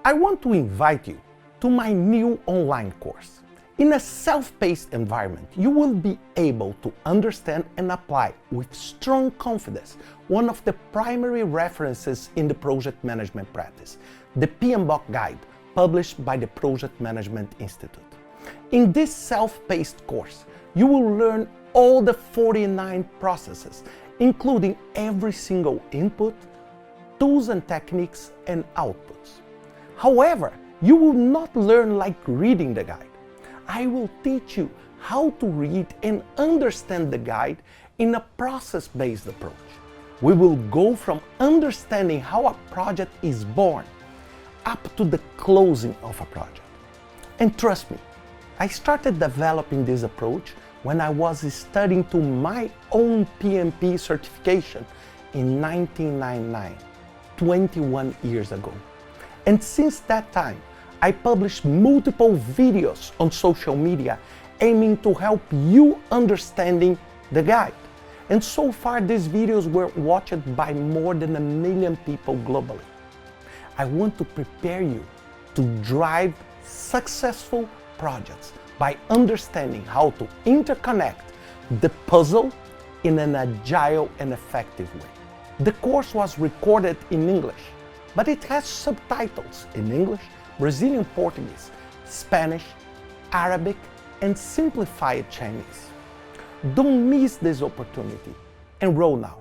I want to invite you to my new online course. In a self-paced environment, you will be able to understand and apply with strong confidence one of the primary references in the project management practice, the Pmbok guide published by the Project Management Institute. In this self-paced course, you will learn all the 49 processes, including every single input, tools and techniques, and outputs. However, you will not learn like reading the guide. I will teach you how to read and understand the guide in a process-based approach. We will go from understanding how a project is born up to the closing of a project. And trust me, I started developing this approach when I was studying to my own PMP certification in 1999, 21 years ago. And since that time, I published multiple videos on social media aiming to help you understanding the guide. And so far, these videos were watched by more than 1 million people globally. I want to prepare you to drive successful projects by understanding how to interconnect the puzzle in an agile and effective way. The course was recorded in English, but it has subtitles in English, Brazilian Portuguese, Spanish, Arabic, and Simplified Chinese. Don't miss this opportunity. Enroll now.